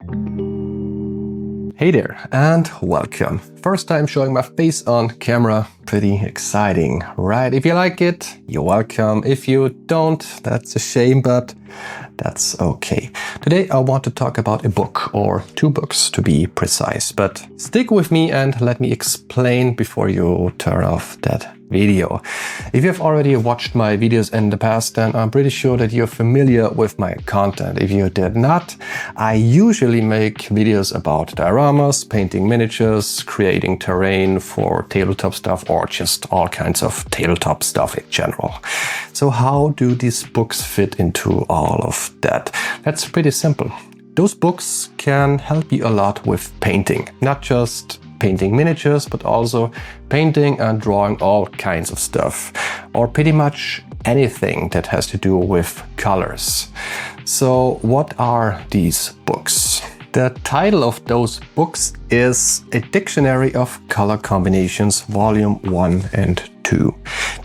Hey there and welcome. First time showing my face on camera, pretty exciting, right? If you like it, you're welcome. If you don't, that's a shame, but that's okay. Today I want to talk about a book, or two books to be precise, but stick with me and let me explain before you turn off that video. If you've already watched my videos in the past, then I'm pretty sure that you're familiar with my content. If you did not, I usually make videos about dioramas, painting miniatures, creating terrain for tabletop stuff, or just all kinds of tabletop stuff in general. So how do these books fit into all of that? That's pretty simple. Those books can help you a lot with painting, not just painting miniatures, but also painting and drawing all kinds of stuff, or pretty much anything that has to do with colors. So what are these books? The title of those books is A Dictionary of Color Combinations, Volume 1 and 2.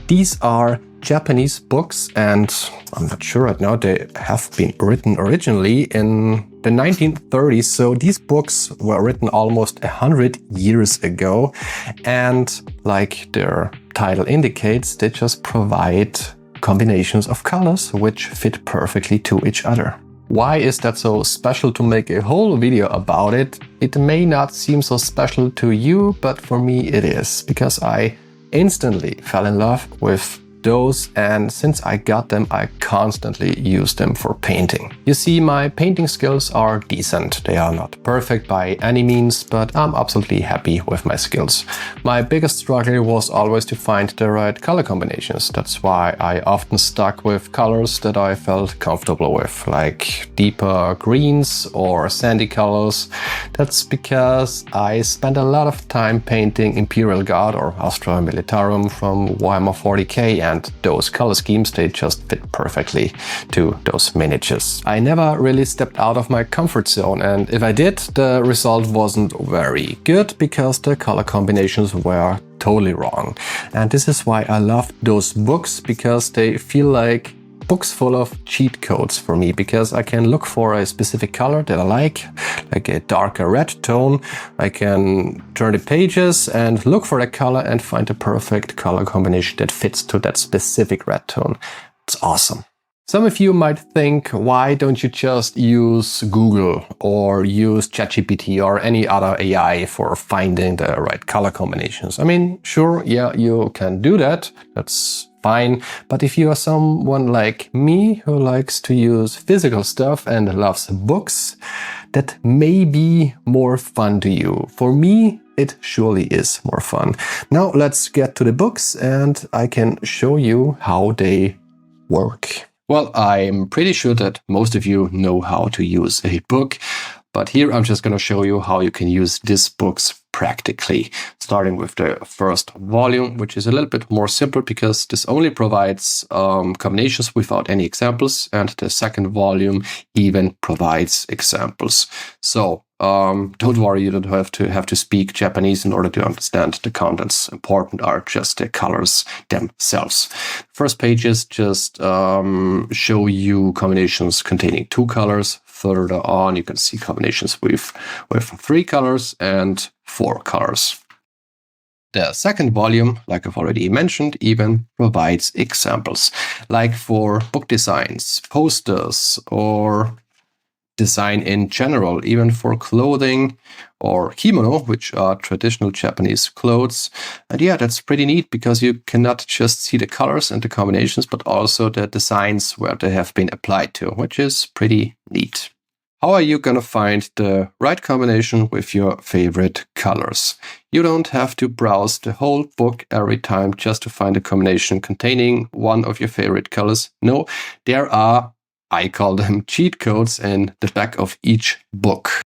These are Japanese books, and I'm not sure right now, they have been written originally in the 1930s. So these books were written almost 100 years ago. And like their title indicates, they just provide combinations of colors which fit perfectly to each other. Why is that so special to make a whole video about it? It may not seem so special to you, but for me it is, because I instantly fell in love with those, and since I got them, I constantly use them for painting. You see, my painting skills are decent. They are not perfect by any means, but I'm absolutely happy with my skills. My biggest struggle was always to find the right color combinations. That's why I often stuck with colors that I felt comfortable with, like deeper greens or sandy colors. That's because I spent a lot of time painting Imperial Guard or Astra Militarum from Warhammer 40k, and those color schemes, they just fit perfectly to those miniatures. I never really stepped out of my comfort zone, and if I did, the result wasn't very good because the color combinations were totally wrong. And this is why I love those books, because they feel like books full of cheat codes for me, because I can look for a specific color that I like a darker red tone. I can turn the pages and look for that color and find the perfect color combination that fits to that specific red tone. It's awesome. Some of you might think, why don't you just use Google or use ChatGPT or any other AI for finding the right color combinations? I mean, sure, yeah, you can do that. That's fine. But if you are someone like me who likes to use physical stuff and loves books, that may be more fun to you. For me, it surely is more fun. Now let's get to the books and I can show you how they work. Well, I'm pretty sure that most of you know how to use a book, but here I'm just going to show you how you can use these books practically, starting with the first volume, which is a little bit more simple because this only provides combinations without any examples, and the second volume even provides examples. So don't worry, you don't have to speak Japanese in order to understand the contents. Important are just the colors themselves. First pages just show you combinations containing two colors. Further on, you can see combinations with 3 colors and 4 colors. The second volume, like I've already mentioned, even provides examples, like for book designs, posters, or design in general, even for clothing or kimono, which are traditional Japanese clothes. And yeah, that's pretty neat because you cannot just see the colors and the combinations, but also the designs where they have been applied to, which is pretty neat. How are you going to find the right combination with your favorite colors? You don't have to browse the whole book every time just to find a combination containing one of your favorite colors. No, there are, I call them, cheat codes in the back of each book.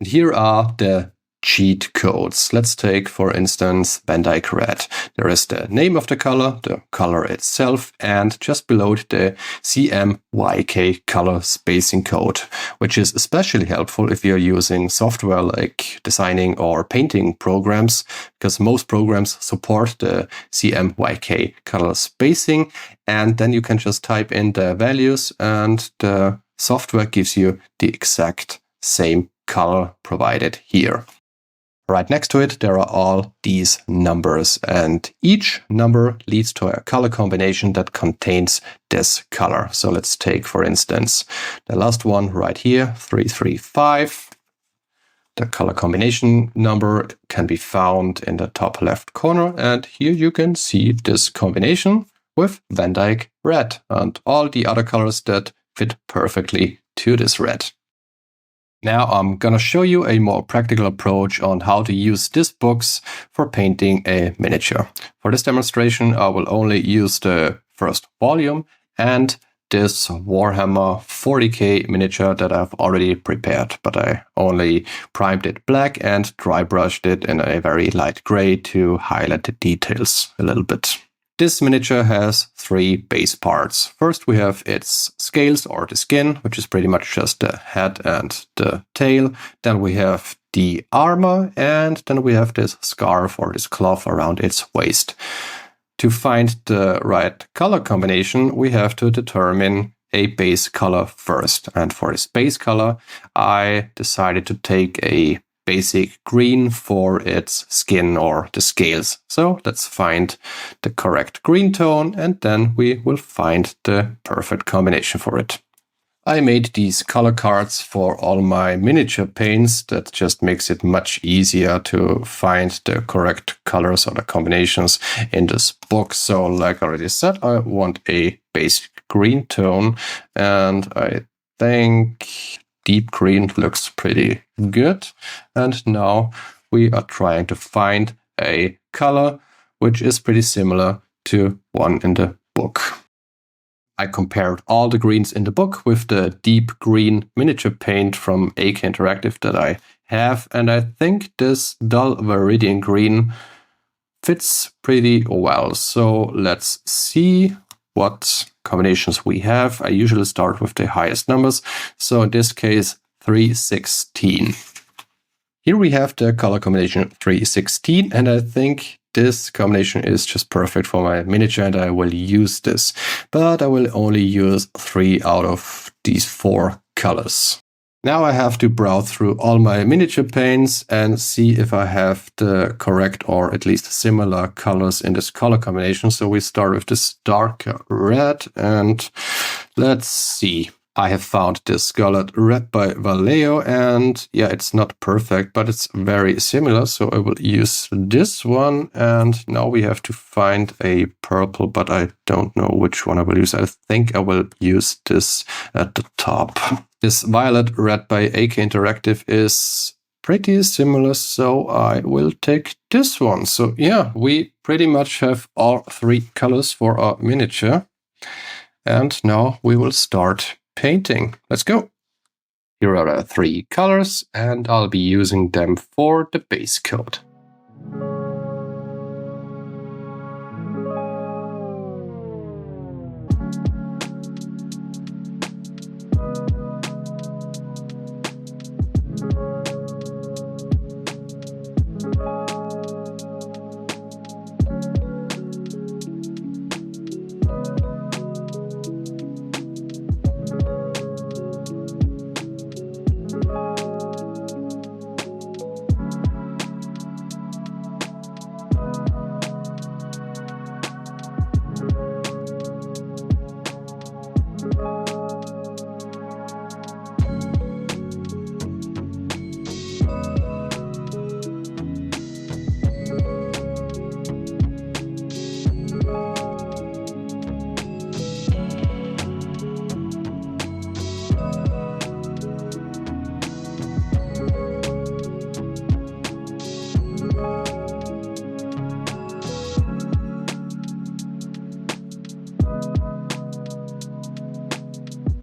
And here are the cheat codes. Let's take, for instance, Van Dyke Red. There is the name of the color itself, and just below it, the CMYK color spacing code, which is especially helpful if you're using software like designing or painting programs, because most programs support the CMYK color spacing, and then you can just type in the values and the software gives you the exact same color provided here. Right next to it, there are all these numbers, and each number leads to a color combination that contains this color. So let's take, for instance, the last one right here, 335. The color combination number can be found in the top left corner, and here you can see this combination with Van Dyke red and all the other colors that fit perfectly to this red. Now I'm gonna show you a more practical approach on how to use these books for painting a miniature. For this demonstration, I will only use the first volume and this Warhammer 40k miniature that I've already prepared, but I only primed it black and dry brushed it in a very light gray to highlight the details a little bit. This miniature has three base parts. First, we have its scales or the skin, which is pretty much just the head and the tail. Then we have the armor, and then we have this scarf or this cloth around its waist. To find the right color combination, we have to determine a base color first. And for this base color, I decided to take a basic green for its skin or the scales. So let's find the correct green tone, and then we will find the perfect combination for it. I made these color cards for all my miniature paints. That just makes it much easier to find the correct colors or the combinations in this book. So like I already said, I want a basic green tone, and I think deep green looks pretty good. And now we are trying to find a color which is pretty similar to one in the book. I compared all the greens in the book with the deep green miniature paint from AK Interactive that I have, and I think this dull Viridian green fits pretty well. So let's see what combinations we have. I usually start with the highest numbers, so in this case 316. Here we have the color combination 316, and I think this combination is just perfect for my miniature, and I will use this. But I will only use 3 out of these 4 colors. Now I have to browse through all my miniature paints and see if I have the correct or at least similar colors in this color combination. So we start with this dark red, and let's see. I have found this Scarlet Red by Vallejo, and yeah, it's not perfect, but it's very similar. So I will use this one, and now we have to find a purple, but I don't know which one I will use. I think I will use this at the top. This Violet Red by AK Interactive is pretty similar, so I will take this one. So yeah, we pretty much have all 3 colors for our miniature. And now we will start painting. Let's go. Here are the 3 colors, and I'll be using them for the base coat.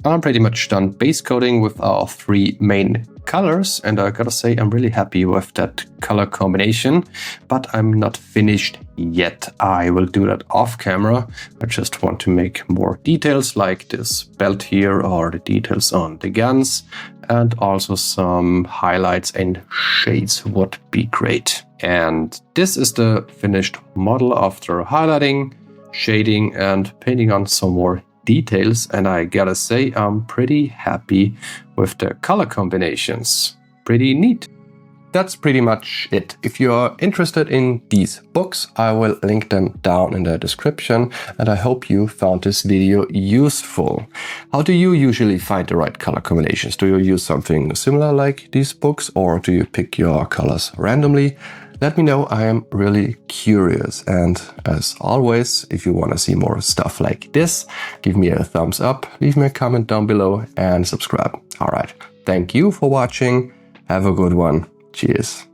I'm pretty much done base coating with our 3 main colors, and I gotta say I'm really happy with that color combination, but I'm not finished yet. I will do that off camera. I just want to make more details like this belt here or the details on the guns, and also some highlights and shades would be great. And this is the finished model after highlighting, shading and painting on some more details, and I gotta say I'm pretty happy with the color combinations. Pretty neat. That's pretty much it. If you're interested in these books, I will link them down in the description, and I hope you found this video useful. How do you usually find the right color combinations? Do you use something similar like these books, or do you pick your colors randomly? Let me know, I am really curious. And as always, if you want to see more stuff like this, give me a thumbs up, leave me a comment down below, and subscribe. Alright, thank you for watching. Have a good one. Cheers.